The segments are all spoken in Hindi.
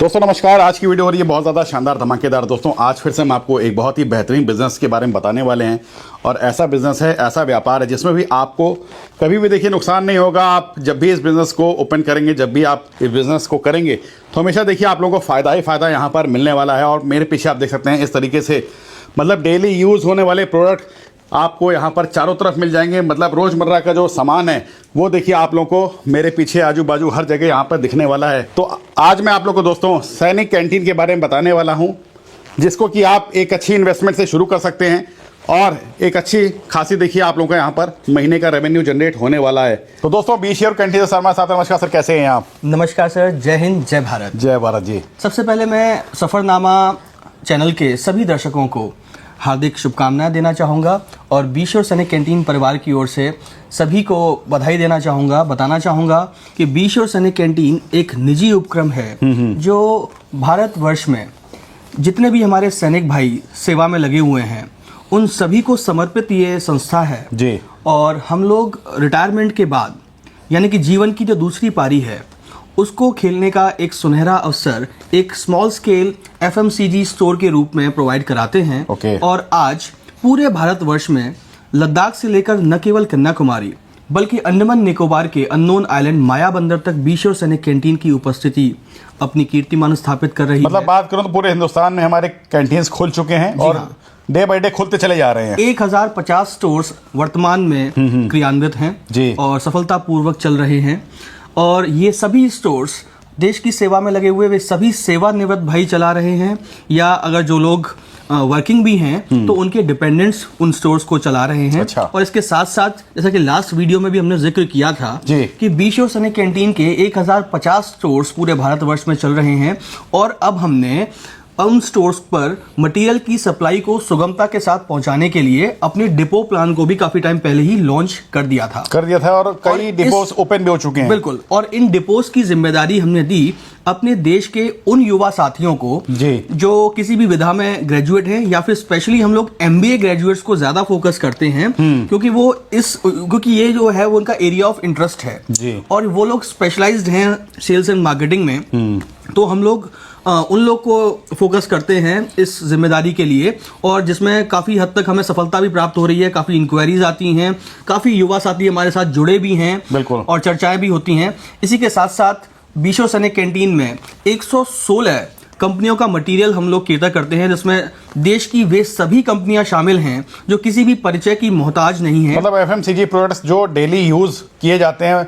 दोस्तों नमस्कार। आज की वीडियो हो रही है बहुत ज़्यादा शानदार धमाकेदार। दोस्तों आज फिर से हम आपको एक बहुत ही बेहतरीन बिजनेस के बारे में बताने वाले हैं और ऐसा बिजनेस है, ऐसा व्यापार है जिसमें भी आपको कभी भी देखिए नुकसान नहीं होगा। आप जब भी इस बिज़नेस को ओपन करेंगे, जब भी आप इस बिज़नेस को करेंगे तो हमेशा देखिए आप लोगों को फ़ायदा ही फ़ायदा यहाँ पर मिलने वाला है। और मेरे पीछे आप देख सकते हैं इस तरीके से मतलब डेली यूज़ होने वाले प्रोडक्ट आपको यहाँ पर चारों तरफ मिल जाएंगे। मतलब रोज़मर्रा का जो सामान है वो देखिए आप लोगों को मेरे पीछे आजू बाजू हर जगह यहाँ पर दिखने वाला है। तो आज मैं आप लोगों को दोस्तों सैनिक कैंटीन के बारे में बताने वाला हूँ, जिसको कि आप एक अच्छी इन्वेस्टमेंट से शुरू कर सकते हैं और एक अच्छी खासी देखिए आप लोगों का यहाँ पर महीने का रेवेन्यू जनरेट होने वाला है। तो दोस्तों बी श्योर कैंटीन से हमारे साथ। नमस्कार सर, कैसे हैं आप? नमस्कार सर, जय हिंद, जय भारत। जय भारत जी। सबसे पहले मैं सफ़रनामा चैनल के सभी दर्शकों को हार्दिक शुभकामनाएं देना चाहूँगा और बी श्योर सैनिक कैंटीन परिवार की ओर से सभी को बधाई देना चाहूँगा। बताना चाहूँगा कि बी श्योर सैनिक कैंटीन एक निजी उपक्रम है जो भारतवर्ष में जितने भी हमारे सैनिक भाई सेवा में लगे हुए हैं उन सभी को समर्पित ये संस्था है जी। और हम लोग रिटायरमेंट के बाद यानी कि जीवन की जो दूसरी पारी है उसको खेलने का एक सुनहरा अवसर एक स्मॉल स्केल FMCG स्टोर के रूप में प्रोवाइड कराते हैं। और आज पूरे भारतवर्ष में लद्दाख से लेकर न केवल कन्याकुमारी बल्कि अंडमान निकोबार के अननोन आइलैंड माया बंदर तक बी श्योर सैनिक कैंटीन की उपस्थिति अपनी कीर्तिमान स्थापित कर रही है। मतलब बात करूं तो पूरे हिंदुस्तान में हमारे कैंटीन्स खुल चुके हैं और डे बाय डे खुलते चले जा रहे हैं। 1050 स्टोर्स वर्तमान में क्रियान्वित हैं जी और सफलतापूर्वक चल रहे हैं। और ये सभी स्टोर्स देश की सेवा में लगे हुए वे सभी सेवानिवृत्त भाई चला रहे हैं, या अगर जो लोग वर्किंग भी हैं तो उनके डिपेंडेंट्स उन स्टोर्स को चला रहे हैं। अच्छा। और इसके साथ साथ जैसा कि लास्ट वीडियो में भी हमने जिक्र किया था कि बी श्योर सैनिक कैंटीन के 1050 स्टोर्स पूरे भारतवर्ष में चल रहे हैं और अब हमने उन स्टोर्स पर मटेरियल की सप्लाई को सुगमता के साथ पहुंचाने के लिए अपने डिपो प्लान को भी काफी टाइम पहले ही लॉन्च कर दिया था और कई डिपोस ओपन भी हो चुके हैं। बिल्कुल। और इन डिपोस की जिम्मेदारी हमने दी अपने देश के उन युवा साथियों को जो किसी भी विधा में ग्रेजुएट हैं या फिर स्पेशली हम लोग MBA ग्रेजुएट्स को ज्यादा फोकस करते हैं क्योंकि ये जो है वो उनका एरिया ऑफ इंटरेस्ट है जी। और वो लोग स्पेशलाइज्ड हैं सेल्स एंड मार्केटिंग में। तो हम लोग उन लोग को फोकस करते हैं इस जिम्मेदारी के लिए और जिसमें काफ़ी हद तक हमें सफलता भी प्राप्त हो रही है। काफ़ी इंक्वायरीज आती हैं, काफ़ी युवा साथी हमारे साथ जुड़े भी हैं और चर्चाएं भी होती हैं। इसी के साथ साथ बी श्योर सैनिक कैंटीन में 116 कंपनियों का मटेरियल हम लोग केटर करते हैं, जिसमें देश की वे सभी कंपनियां शामिल हैं जो किसी भी परिचय की मोहताज नहीं है। मतलब FMCG प्रोडक्ट्स जो डेली यूज किए जाते हैं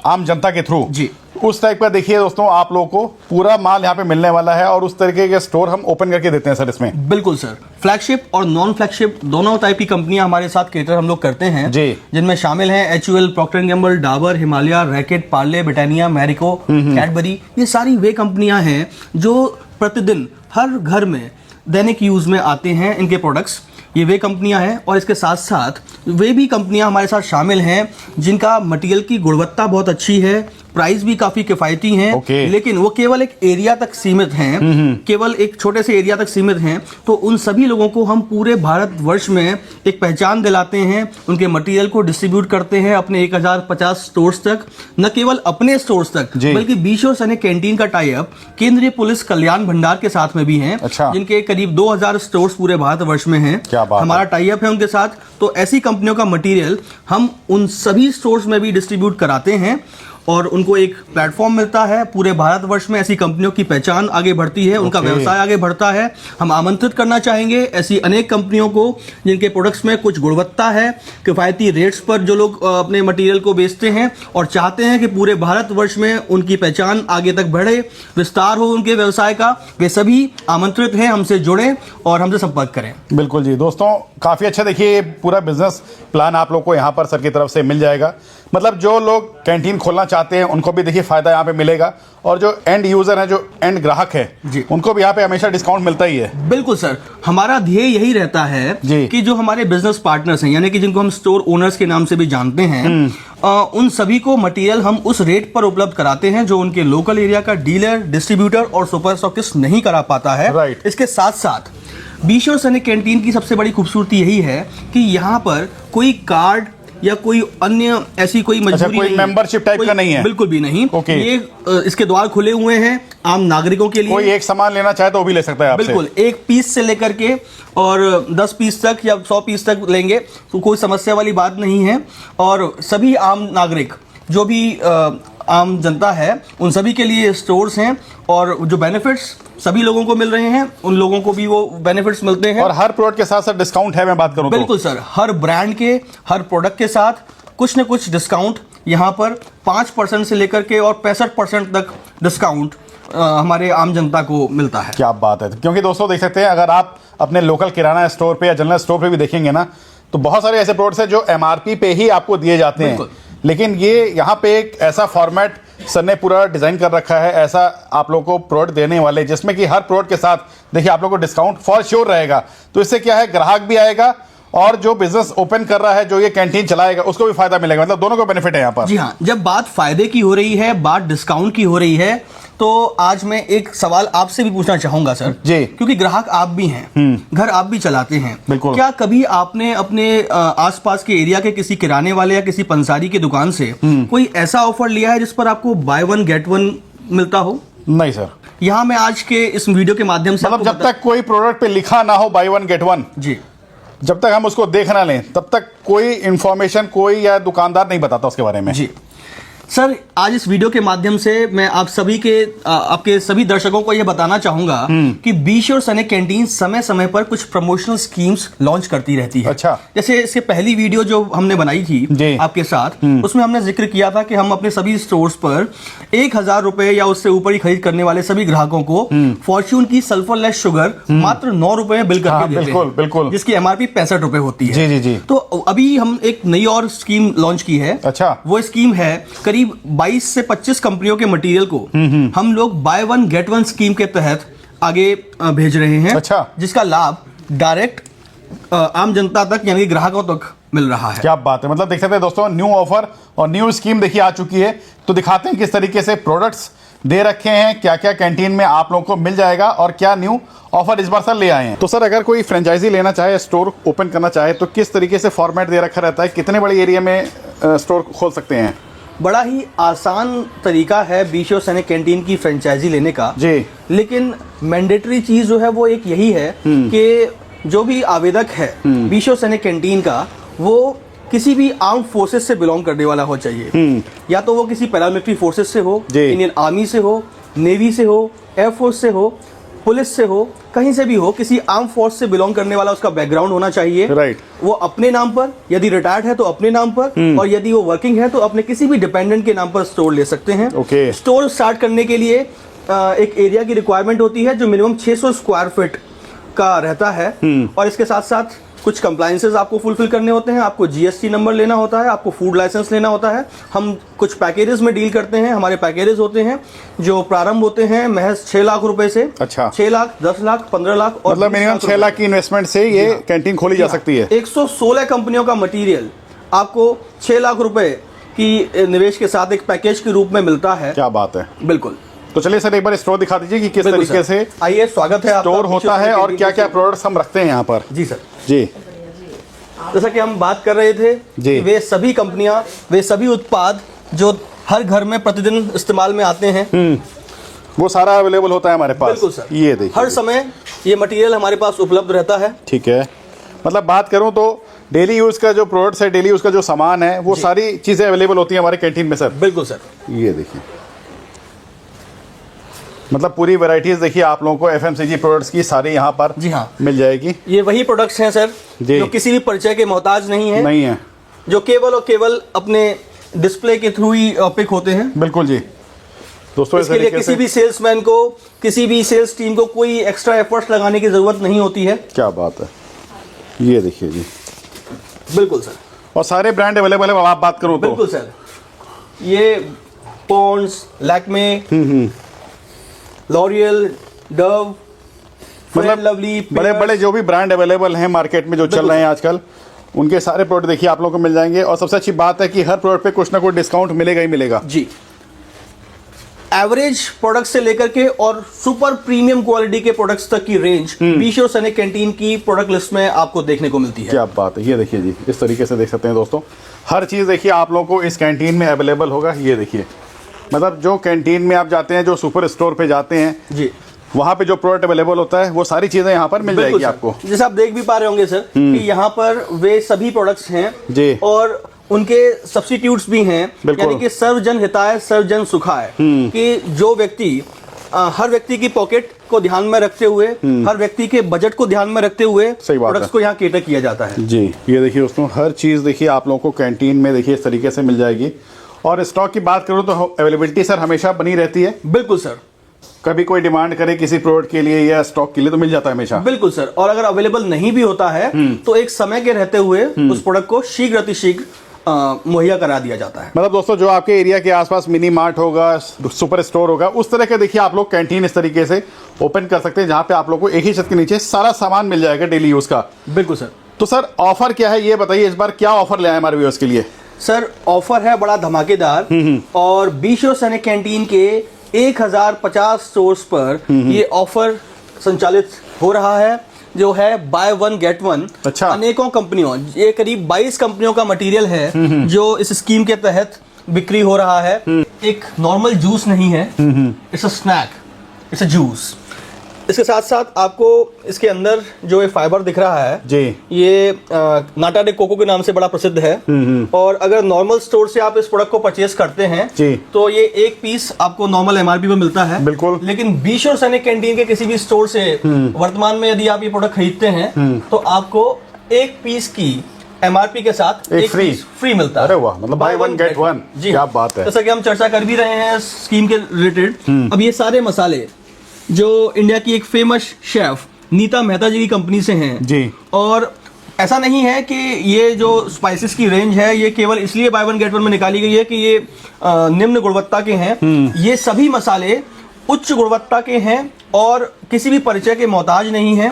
आम जनता के थ्रू जी, उस टाइप का देखिए दोस्तों आप लोगों को पूरा माल यहाँ पे मिलने वाला है और उस तरीके के स्टोर हम ओपन करके देते हैं सर इसमें। बिल्कुल सर, फ्लैगशिप और नॉन फ्लैगशिप दोनों टाइप की कंपनियां हमारे साथ केटर हम लोग करते हैं जी, जिनमें शामिल हैं HUL, Procter and Gamble, Dabur, Himalaya, Reckitt, Parle, Britannia, Marico, Cadbury. ये सारी वे कंपनियां हैं जो प्रतिदिन हर घर में दैनिक यूज में आते हैं इनके प्रोडक्ट्स। ये वे कंपनियां हैं और इसके साथ साथ वे भी कंपनियां हमारे साथ शामिल हैं जिनका मटेरियल की गुणवत्ता बहुत अच्छी है, प्राइस भी काफी किफायती हैं, लेकिन वो केवल एक एरिया तक सीमित हैं, केवल एक छोटे से एरिया तक सीमित हैं। तो उन सभी लोगों को हम पूरे भारतवर्ष में एक पहचान दिलाते हैं, उनके मटेरियल को डिस्ट्रीब्यूट करते हैं अपने 1050 स्टोर्स तक। न केवल अपने स्टोर्स तक बल्कि बी श्योर सैनिक कैंटीन का टाई अप केंद्रीय पुलिस कल्याण भंडार के साथ में भी है। अच्छा। जिनके करीब 2000 स्टोर्स पूरे भारतवर्ष में हैं। हमारा टाई अप है उनके साथ। तो ऐसी कंपनियों का मटेरियल हम उन सभी स्टोर्स में भी डिस्ट्रीब्यूट कराते हैं और उनको एक प्लेटफॉर्म मिलता है। पूरे भारतवर्ष में ऐसी कंपनियों की पहचान आगे बढ़ती है, उनका व्यवसाय आगे बढ़ता है। हम आमंत्रित करना चाहेंगे ऐसी अनेक कंपनियों को जिनके प्रोडक्ट्स में कुछ गुणवत्ता है, किफायती रेट्स पर जो लोग अपने मटेरियल को बेचते हैं और चाहते हैं कि पूरे भारतवर्ष में उनकी पहचान आगे तक बढ़े, विस्तार हो उनके व्यवसाय का। वे सभी आमंत्रित हैं, हमसे जुड़ें और हमसे संपर्क करें। बिल्कुल जी दोस्तों, काफ़ी अच्छा देखिए पूरा बिजनेस प्लान आप लोग को यहाँ पर सर की तरफ से मिल जाएगा। मतलब जो लोग कैंटीन खोलना चाहते हैं उनको भी देखिए फायदा यहाँ पे मिलेगा और जो एंड यूजर है, जो एंड ग्राहक है उनको भी यहाँ पे हमेशा डिस्काउंट मिलता ही है। बिल्कुल सर, हमारा ध्येय यही रहता है कि जो हमारे बिजनेस पार्टनर्स हैं यानी कि जिनको हम स्टोर ओनर्स के नाम से भी जानते हैं उन सभी को मटेरियल हम उस रेट पर उपलब्ध कराते हैं जो उनके लोकल एरिया का डीलर, डिस्ट्रीब्यूटर और सुपर स्टॉकिस्ट नहीं करा पाता है। इसके साथ साथ बी श्योर सैनिक कैंटीन की सबसे बड़ी खूबसूरती यही है कि यहाँ पर कोई कार्ड या कोई अन्य ऐसी कोई मजबूरी कोई नहीं मेंबरशिप टाइप का नहीं है? बिल्कुल भी नहीं। ओके। ये इसके द्वार खुले हुए हैं आम नागरिकों के लिए। कोई एक सामान लेना चाहे तो वो भी ले सकता है आपसे? बिल्कुल, एक पीस से लेकर के और 10 पीस तक या 100 पीस तक लेंगे तो कोई समस्या वाली बात नहीं है। और सभी आम नागरिक जो भी आम जनता है उन सभी के लिए स्टोर्स हैं और जो बेनिफिट्स सभी लोगों को मिल रहे हैं उन लोगों को भी वो बेनिफिट्स मिलते हैं। और हर प्रोडक्ट के साथ साथ डिस्काउंट है, मैं बात करूं तो? बिल्कुल सर, हर ब्रांड के हर प्रोडक्ट के साथ कुछ न कुछ डिस्काउंट यहाँ पर 5% से लेकर के और 65% तक डिस्काउंट हमारे आम जनता को मिलता है। क्या बात है। क्योंकि दोस्तों देख सकते हैं, अगर आप अपने लोकल किराना स्टोर पे या जनरल स्टोर पे भी देखेंगे ना, तो बहुत सारे ऐसे प्रोडक्ट्स हैं जो MRP पे ही आपको दिए जाते हैं, लेकिन ये यहाँ पे एक ऐसा फॉर्मेट सर ने पूरा डिजाइन कर रखा है, ऐसा आप लोगों को प्रोडक्ट देने वाले, जिसमें कि हर प्रोडक्ट के साथ देखिए आप लोगों को डिस्काउंट फॉर श्योर रहेगा। तो इससे क्या है, ग्राहक भी आएगा और जो बिजनेस ओपन कर रहा है, जो ये कैंटीन चलाएगा, उसको भी फायदा मिलेगा। मतलब दोनों को बेनिफिट है यहाँ पर। जी हाँ, जब बात फायदे की हो रही है, बात डिस्काउंट की हो रही है, तो आज मैं एक सवाल आपसे भी पूछना चाहूंगा सर जी, क्योंकि ग्राहक आप भी हैं, घर आप भी चलाते हैं। बिल्कुल। क्या कभी आपने अपने आसपास के एरिया के किसी किराने वाले या किसी पंसारी की दुकान से कोई ऐसा ऑफर लिया है जिस पर आपको बाय 1 गेट 1 मिलता हो? नहीं सर। यहाँ मैं आज के इस वीडियो के माध्यम से मतलब जब तक कोई प्रोडक्ट पे लिखा ना हो बाय 1 गेट 1, जी, जब तक हम उसको देख ना लें, तब तक कोई इंफॉर्मेशन कोई या दुकानदार नहीं बताता उसके बारे में। जी सर, आज इस वीडियो के माध्यम से मैं आप सभी के आपके सभी दर्शकों को यह बताना चाहूंगा कि बी श्योर सनेक कैंटीन समय समय पर कुछ प्रमोशनल स्कीम्स लॉन्च करती रहती है। अच्छा। जैसे इसके पहली वीडियो जो हमने बनाई थी आपके साथ, उसमें हमने जिक्र किया था कि हम अपने सभी स्टोर्स पर 1000 रुपए या उससे ऊपर ही खरीद करने वाले सभी ग्राहकों को फॉर्च्यून की सल्फरलेस शुगर मात्र 9 रुपए में बिल करके देते बिल्कुल, हैं, बिल्कुल। जिसकी MRP 65 रुपए होती है। जी जी जी। तो अभी हम एक नई और स्कीम लॉन्च की है। अच्छा। वो स्कीम है करीब 22 से 25 कंपनियों के मटेरियल को हम लोग बाय 1 गेट 1 स्कीम के तहत आगे भेज रहे हैं। अच्छा। जिसका लाभ डायरेक्ट आम जनता तक यानी ग्राहकों तक मिल रहा है। क्या बात है। मतलब देख सकते हैं दोस्तों, न्यू ऑफर और न्यू स्कीम देखिए आ चुकी है। तो दिखाते हैं किस तरीके से प्रोडक्ट्स दे रखे हैं, क्या क्या कैंटीन में आप लोगों को मिल जाएगा और क्या न्यू ऑफर इस बार सर ले आए हैं। तो सर अगर कोई फ्रेंचाइजी लेना चाहे, स्टोर ओपन करना चाहे, तो किस तरीके से फॉर्मेट दे रखा रहता है, कितने बड़े एरिया में स्टोर खोल सकते हैं? बड़ा ही आसान तरीका है बी श्योर सनेक कैंटीन की फ्रेंचाइजी लेने का जी। लेकिन मैंडेटरी चीज जो है वो एक यही है कि जो भी आवेदक है बी श्योर सनेक कैंटीन का, वो किसी भी आर्म्ड फोर्सेस से बिलोंग करने वाला हो चाहिए। या तो वो किसी पैरामिलिट्री फोर्सेस से हो, इंडियन आर्मी से हो, नेवी से हो, एयरफोर्स से हो, पुलिस से हो, कहीं से भी हो, किसी आर्म फोर्स से बिलोंग करने वाला उसका बैकग्राउंड होना चाहिए। राइट। वो अपने नाम पर, यदि रिटायर्ड है तो अपने नाम पर, और यदि वो वर्किंग है तो अपने किसी भी डिपेंडेंट के नाम पर स्टोर ले सकते हैं। ओके। स्टोर स्टार्ट करने के लिए एक एरिया की रिक्वायरमेंट होती है जो मिनिमम 600 स्क्वायर फीट का रहता है। और इसके साथ साथ कुछ कंप्लायंसेस आपको फुलफिल करने होते हैं, आपको GST नंबर लेना होता है, आपको फूड लाइसेंस लेना होता है। हम कुछ पैकेजेस में डील करते हैं। हमारे पैकेजेस होते हैं जो प्रारंभ होते हैं महज 6 लाख रुपए से। अच्छा। 6 लाख, 10 लाख, 15 लाख और मतलब मिनिमम 6 लाख की इन्वेस्टमेंट से ये कैंटीन खोली जा सकती है। 116 कंपनियों का मटेरियल आपको 6 लाख रुपए की निवेश के साथ एक पैकेज के रूप में मिलता है। क्या बात है। बिल्कुल। तो चलिए सर एक बार स्टोर दिखा दीजिए कि किस तरीके से आइए, स्वागत है आपका। स्टोर होता है और क्या क्या प्रोडक्ट्स हम रखते हैं यहाँ पर। जी सर। जी। जैसा कि हम बात कर रहे थे कि वे सभी कंपनियां, वे सभी उत्पाद जो हर घर में प्रतिदिन इस्तेमाल में आते हैं, वो सारा अवेलेबल होता है हमारे पास। बिल्कुल सर। ये देखिए, हर समय ये मटेरियल हमारे पास उपलब्ध रहता है। ठीक है। मतलब बात करूं तो डेली यूज का जो प्रोडक्ट्स है, डेली यूज का जो सामान है, वो सारी चीजें अवेलेबल होती हैं हमारे कैंटीन में सर। बिल्कुल सर। ये देखिए, मतलब पूरी वैरायटीज देखिए आप लोगों को FMCG प्रोडक्ट्स की सारी यहाँ पर जी हाँ मिल जाएगी। ये वही प्रोडक्ट्स हैं सर जो किसी भी परिचय के मोहताज नहीं है, जो केवल और केवल अपने डिस्प्ले के थ्रू ही पिक होते हैं। बिल्कुल जी। दोस्तों इसके लिए किसी भी सेल्समैन को, किसी भी सेल्स टीम को कोई एक्स्ट्रा एफर्ट्स लगाने की जरूरत नहीं होती है। क्या बात है। ये देखिए जी। बिल्कुल सर। और सारे ब्रांड अवेलेबल है। आप बात करो तो बिल्कुल सर, ये पॉन्ड्स, लैक्मे, लॉरियल, डव, मतलब लवली, बड़े बड़े जो भी ब्रांड अवेलेबल हैं मार्केट में जो चल रहे हैं आजकल, उनके सारे प्रोडक्ट देखिए आप लोगों को मिल जाएंगे। और सबसे अच्छी बात है कि हर प्रोडक्ट पे कुछ ना कुछ डिस्काउंट मिलेगा ही मिलेगा जी। एवरेज प्रोडक्ट से लेकर के और सुपर प्रीमियम क्वालिटी के प्रोडक्ट्स तक की रेंज बी श्योर सैनिक कैंटीन की प्रोडक्ट लिस्ट में आपको देखने को मिलती है। क्या बात है, ये देखिए जी, इस तरीके से देख सकते हैं दोस्तों, हर चीज़ देखिए आप लोगों को इस कैंटीन में अवेलेबल होगा। ये देखिए, मतलब जो कैंटीन में आप जाते हैं, जो सुपर स्टोर पे जाते हैं जी, वहाँ पे जो प्रोडक्ट अवेलेबल होता है वो सारी चीजें यहाँ पर मिल जाएगी आपको। जैसे आप देख भी पा रहे होंगे सर कि यहाँ पर वे सभी प्रोडक्ट्स हैं जी, और उनके सब्स्टिट्यूट्स भी हैं, यानी कि सर्वजन हिताय सर्वजन सुखाय, कि जो व्यक्ति हर व्यक्ति की पॉकेट को ध्यान में रखते हुए, हर व्यक्ति के बजट को ध्यान में रखते हुए प्रोडक्ट्स को यहाँ केटर किया जाता है जी। ये देखिए दोस्तों, हर चीज देखिए आप लोगों को कैंटीन में देखिए इस तरीके से मिल जाएगी। और स्टॉक की बात करूँ तो अवेलेबिलिटी सर हमेशा बनी रहती है। बिल्कुल सर, कभी कोई डिमांड करे किसी प्रोडक्ट के लिए या स्टॉक के लिए तो मिल जाता है हमेशा। बिल्कुल सर, और अगर अवेलेबल नहीं भी होता है तो एक समय के रहते हुए उस प्रोडक्ट को शीघ्र अतिशीघ्र मुहैया करा दिया जाता है। मतलब दोस्तों, जो आपके एरिया के आसपास मिनी मार्ट होगा, सुपर स्टोर होगा, उस तरह के देखिए आप लोग कैंटीन इस तरीके से ओपन कर सकते हैं, जहां पे आप लोग को एक ही छत के नीचे सारा सामान मिल जाएगा डेली यूज का। बिल्कुल सर। तो सर ऑफर क्या है ये बताइए, इस बार क्या ऑफर ले आए हमारे व्यूअर्स के लिए? सर ऑफर है बड़ा धमाकेदार, और बी श्योर सैनिक कैंटीन के 1050 स्टोर्स पर ये ऑफर संचालित हो रहा है, जो है बाय वन गेट वन। अच्छा। अनेकों कंपनियों, ये करीब 22 कंपनियों का मटेरियल है जो इस स्कीम के तहत बिक्री हो रहा है। एक नॉर्मल जूस नहीं है, it's a snack, it's a juice. इसके साथ साथ आपको इसके अंदर जो ये फाइबर दिख रहा है जी, ये नाटा डे कोको के नाम से बड़ा प्रसिद्ध है। और अगर नॉर्मल स्टोर से आप इस प्रोडक्ट को परचेज करते हैं जी, तो ये एक पीस आपको नॉर्मल एमआरपी पे मिलता है। बिल्कुल। लेकिन बी श्योर सैनिक कैंटीन के किसी भी स्टोर से वर्तमान में यदि आप ये प्रोडक्ट खरीदते हैं तो आपको एक पीस की एमआरपी के साथ एक फ्री मिलता है। अरे वाह, मतलब बाय वन गेट वन। जी, क्या बात है। जैसा कि हम चर्चा कर भी रहे हैं स्कीम के रिलेटेड। अब ये सारे मसाले जो इंडिया की एक फेमस शेफ नीता मेहता जी की कंपनी से हैं जी, और ऐसा नहीं है कि ये जो स्पाइसेस की रेंज है ये केवल इसलिए बाय वन गेट वन में निकाली गई है कि ये निम्न गुणवत्ता के हैं। ये सभी मसाले उच्च गुणवत्ता के हैं और किसी भी परिचय के मोहताज नहीं है।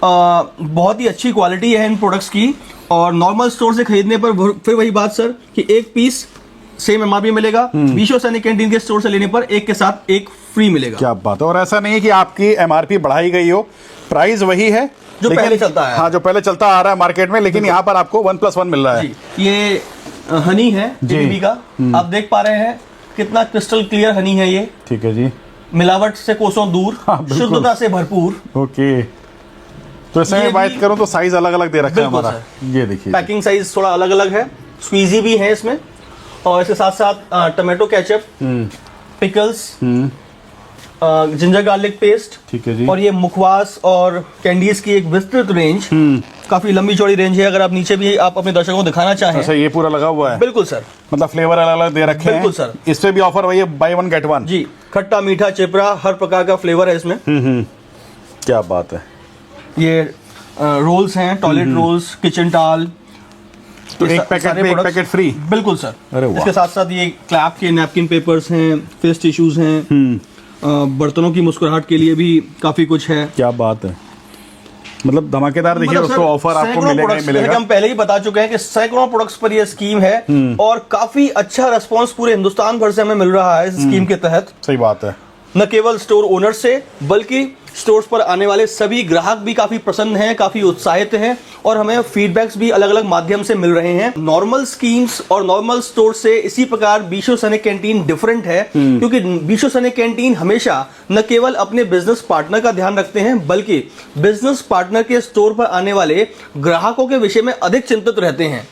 बहुत ही अच्छी क्वालिटी है इन प्रोडक्ट्स की, और नॉर्मल स्टोर से खरीदने पर फिर वही बात सर कि एक पीस सेम एमआरपी मिलेगा, बी श्योर सैनिक कैंटीन के स्टोर से लेने पर एक के साथ एक फ्री मिलेगा। क्या बात है। और ऐसा नहीं है कि आपकी एमआरपी बढ़ाई गई हो, प्राइस वही है जो पहले चलता है। हाँ, जो पहले चलता आ रहा है मार्केट में, लेकिन यहाँ पर आपको 1+1 मिल रहा है जी। ये हनी है JDB का, आप देख पा रहे हैं कितना क्रिस्टल क्लियर हनी है ये। ठीक है जी, मिलावट से कोसों दूर, शुद्धता से भरपूर। ओके, तो इसमें बात करूं तो साइज अलग अलग दे रखा है हमारा। ये देखिए, पैकिंग साइज थोड़ा अलग अलग है, स्क्वीजी भी है इसमें, और इसके साथ साथ tomato ketchup, pickles, ginger garlic paste. ठीक है जी। और ये मुखवास और कैंडीज की एक विस्तृत रेंज, काफी लंबी चौड़ी रेंज है। अगर आप नीचे भी आप अपने दर्शकों को दिखाना चाहें। अच्छा, ये पूरा लगा हुआ है? बिल्कुल सर, मतलब फ्लेवर अलग अलग दे रखे हैं। बिल्कुल सर। इस पे भी ऑफर वही है, बाय वन गेट वन जी। खट्टा मीठा चिपरा हर प्रकार का फ्लेवर है इसमें। क्या बात है। ये रोल्स हैं, टॉयलेट रोल्स, किचन टॉवल, तो एक पैकेट में एक पैकेट फ्री। बिल्कुल सर। अरे वाह। इसके साथ साथ ये क्लैप के नैपकिन पेपर्स हैं, फेस टिश्यूज हैं, बर्तनों की मुस्कुराहट के लिए भी काफी कुछ है। क्या बात है, मतलब धमाकेदार। देखिए दोस्तों, ऑफर आपको मिलेगा ही मिलेगा। हम पहले ही बता चुके हैं कि सैकड़ों प्रोडक्ट्स पर यह स्कीम है, और काफी अच्छा रिस्पांस पूरे हिंदुस्तान भर से हमें मिल रहा है इस स्कीम के तहत। सही बात है। न केवल स्टोर ओनर से, बल्कि स्टोर्स पर आने वाले सभी ग्राहक भी काफी प्रसन्न हैं, काफी उत्साहित हैं, और हमें फीडबैक्स भी अलग अलग माध्यम से मिल रहे हैं। नॉर्मल स्कीम्स और नॉर्मल स्टोर से इसी प्रकार बी श्योर सैनिक कैंटीन डिफरेंट है, क्योंकि बी श्योर सैनिक कैंटीन हमेशा न केवल अपने बिजनेस पार्टनर का ध्यान रखते हैं, बल्कि बिजनेस पार्टनर के स्टोर पर आने वाले ग्राहकों के विषय में अधिक चिंतित रहते हैं,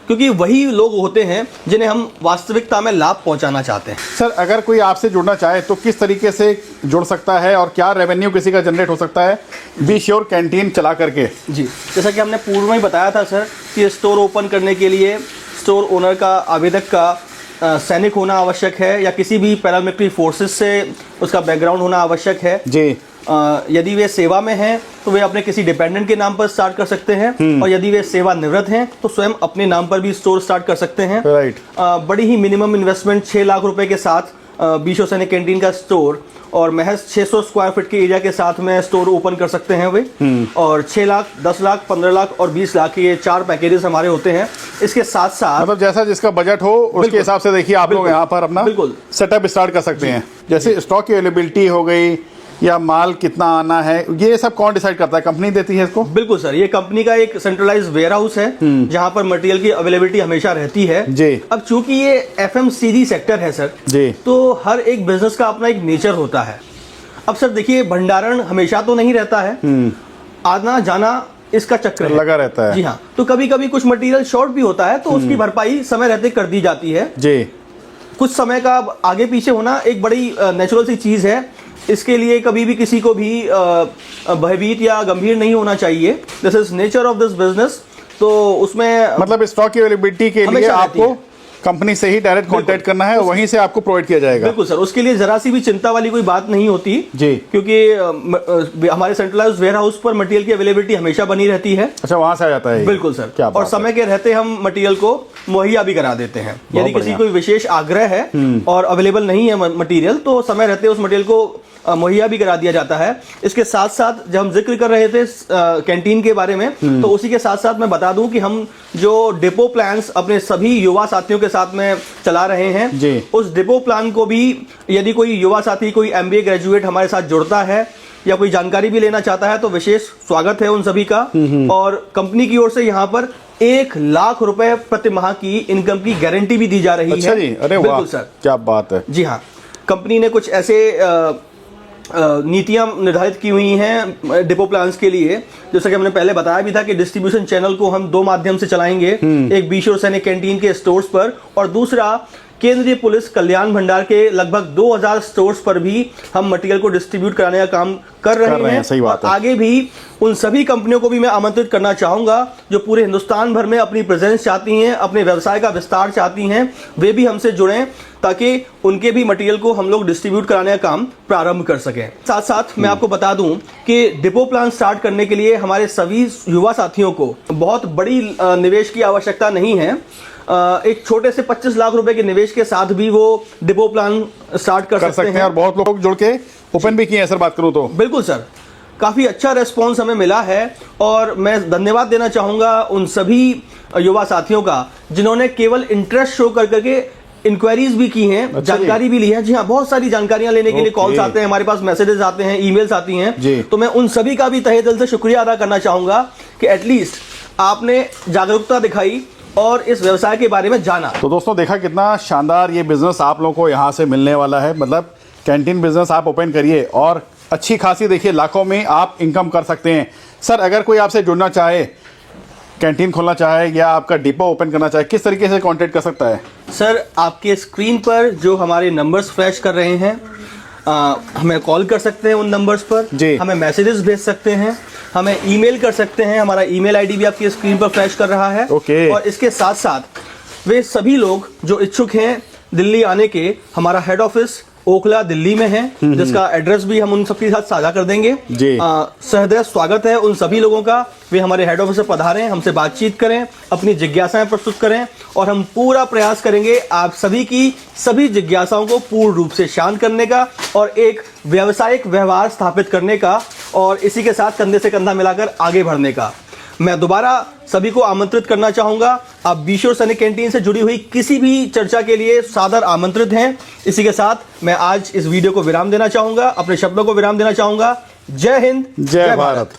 क्योंकि वही लोग होते हैं जिन्हें हम वास्तविकता में लाभ पहुंचाना चाहते हैं। सर, अगर कोई आपसे जुड़ना चाहे तो किस तरीके से जुड़ सकता है, और क्या रेवेन्यू किसी का जनरेट हो सकता है बी श्योर कैंटीन चला करके? जी, जैसा कि हमने पूर्व में ही बताया था सर कि स्टोर ओपन करने के लिए स्टोर ओनर का, आवेदक का सैनिक होना आवश्यक है, या किसी भी पैरामिलिट्री फोर्सेस से उसका बैकग्राउंड होना आवश्यक है जी। यदि वे सेवा में हैं तो वे अपने किसी डिपेंडेंट के नाम पर स्टार्ट कर सकते हैं, और यदि वे सेवानिवृत्त हैं तो स्वयं अपने नाम पर भी स्टोर स्टार्ट कर सकते हैं। राइट। बड़ी ही मिनिमम इन्वेस्टमेंट 6 लाख रुपए के साथ बीशो सैनिक कैंटीन का स्टोर और महज 600 स्क्वायर फीट के एरिया के साथ में स्टोर ओपन कर सकते हैं वे। और 6 लाख, 10 लाख, 15 लाख और 20 लाख के ये 4 पैकेजेस हमारे होते हैं। इसके साथ साथ मतलब जैसा जिसका बजट हो उसके हिसाब से देखिए आप लोग यहाँ पर अपना सेटअप स्टार्ट कर सकते हैं। जैसे स्टॉक की अवेलेबिलिटी हो गई या माल कितना आना है, ये सब कौन डिसाइड करता है? कंपनी देती है इसको? बिल्कुल सर, ये कंपनी का एक सेंट्रलाइज वेयर हाउस है जहां पर मटेरियल की अवेलेबिलिटी हमेशा रहती है जी। अब चूंकि ये एफएमसीजी सेक्टर है सर जी, तो हर एक बिजनेस का अपना एक नेचर होता है। अब सर देखिए, भंडारण हमेशा तो नहीं रहता है, आना जाना इसका चक्र लगा रहता है। जी हाँ, तो कभी कभी कुछ मटेरियल शॉर्ट भी होता है तो उसकी भरपाई समय रहते कर दी जाती है जी। कुछ समय का आगे पीछे होना एक बड़ी नेचुरल सी चीज है। इसके लिए कभी भी किसी को भी भयभीत या गंभीर नहीं होना चाहिए। This is nature of this business. तो उसमें मतलब स्टॉक की अवेलेबिलिटी के लिए आपको कंपनी से ही डायरेक्ट कांटेक्ट करना है, वहीं से आपको प्रोवाइड किया जाएगा। बिल्कुल सर, उसके लिए जरा सी भी चिंता वाली कोई बात नहीं होती जी, क्योंकि हमारे सेंट्रलाइज्ड वेयर हाउस पर मटेरियल की अवेलेबिलिटी हमेशा बनी रहती है। अच्छा, वहां से आ जाता है? बिल्कुल सर, क्या और समय के रहते हम मटेरियल को मुहैया भी करा देते हैं। यदि किसी कोई विशेष आग्रह है और अवेलेबल नहीं है मटेरियल तो समय रहते उस मटेरियल को मुहैया भी करा दिया जाता है। इसके साथ साथ जब हम जिक्र कर रहे थे कैंटीन के बारे में, तो उसी के साथ साथ मैं बता दूं कि हम जो डिपो प्लान्स अपने सभी युवा साथियों के साथ में चला रहे हैं जी। उस डिपो प्लान को भी यदि कोई युवा साथी, कोई MBA ग्रेजुएट हमारे साथ जुड़ता है या कोई जानकारी भी लेना चाहता है तो विशेष स्वागत है उन सभी का। और कंपनी की ओर से यहाँ पर 1 लाख रुपए प्रति माह की इनकम की गारंटी भी दी जा रही अच्छा है। जी, अरे वाह, बिल्कुल सर, क्या बात है। जी हाँ, कंपनी ने कुछ ऐसे नीतियां निर्धारित की हुई हैं डिपो प्लान्स के लिए। जैसा कि हमने पहले बताया भी था कि डिस्ट्रीब्यूशन चैनल को हम 2 माध्यम से चलाएंगे, एक बीशो सैनिक कैंटीन के स्टोर्स पर और दूसरा केंद्रीय पुलिस कल्याण भंडार के लगभग 2000 स्टोर्स पर भी हम मटेरियल को डिस्ट्रीब्यूट कराने का काम कर रहे हैं। सही बात है। आगे भी उन सभी कंपनियों को भी मैं आमंत्रित करना चाहूंगा जो पूरे हिंदुस्तान भर में अपनी प्रेजेंस चाहती हैं, अपने व्यवसाय का विस्तार चाहती हैं, वे भी हमसे जुड़ें ताकि उनके भी मटेरियल को हम लोग डिस्ट्रीब्यूट कराने का काम प्रारंभ कर सकें। साथ साथ मैं आपको बता दूं कि डिपो प्लान स्टार्ट करने के लिए हमारे सभी युवा साथियों को बहुत बड़ी निवेश की आवश्यकता नहीं है। एक छोटे से 25 लाख रुपए के निवेश के साथ भी वो डिपो प्लान स्टार्ट कर सकते हैं। और बहुत लोग जुड़ के ओपन भी किए हैं सर, बात करूं तो। बिल्कुल सर, काफी अच्छा रेस्पॉन्स हमें मिला है और मैं धन्यवाद देना चाहूंगा उन सभी युवा साथियों का जिन्होंने केवल इंटरेस्ट शो कर करके इंक्वायरीज भी की हैं। अच्छा, जानकारी भी ली है। जी हाँ, बहुत सारी जानकारियां लेने के लिए कॉल्स आते हैं, हमारे पास मैसेजेस आते हैं, ईमेल्स आती हैं। तो मैं उन सभी का भी तहे दिल से शुक्रिया अदा करना चाहूंगा कि एटलीस्ट आपने जागरूकता दिखाई और इस व्यवसाय के बारे में जाना। तो दोस्तों देखा कितना शानदार ये बिजनेस आप लोगों को यहाँ से मिलने वाला है। मतलब कैंटीन बिजनेस आप ओपन करिए और अच्छी खासी देखिए लाखों में आप इनकम कर सकते हैं। सर, अगर कोई आपसे जुड़ना चाहे, कैंटीन खोलना चाहे या आपका डिपो ओपन करना चाहे, किस तरीके से कांटेक्ट कर सकता है? सर, आपके स्क्रीन पर जो हमारे नंबर्स फ्लैश कर रहे हैं, हमें कॉल कर सकते हैं उन नंबर्स पर जी। हमें मैसेजेस भेज सकते हैं, हमें ईमेल कर सकते हैं। हमारा ईमेल आईडी भी आपकी स्क्रीन पर फ्लैश कर रहा है। और इसके साथ साथ वे सभी लोग जो इच्छुक हैं दिल्ली आने के, हमारा हेड ऑफिस ओखला दिल्ली में है, जिसका एड्रेस भी हम उन सबके साथ साझा कर देंगे। सहृदय स्वागत है उन सभी लोगों का। वे हमारे हेड ऑफिस से पधारें, हमसे बातचीत करें, अपनी जिज्ञासाएं प्रस्तुत करें और हम पूरा प्रयास करेंगे आप सभी की सभी जिज्ञासाओं को पूर्ण रूप से शांत करने का और एक व्यावसायिक व्यवहार स्थापित करने का और इसी के साथ कंधे से कंधा मिलाकर आगे बढ़ने का। मैं दोबारा सभी को आमंत्रित करना चाहूंगा। आप बीशो सैनिक कैंटीन से जुड़ी हुई किसी भी चर्चा के लिए सादर आमंत्रित हैं। इसी के साथ मैं आज इस वीडियो को विराम देना चाहूंगा, अपने शब्दों को विराम देना चाहूंगा। जय हिंद, जय भारत।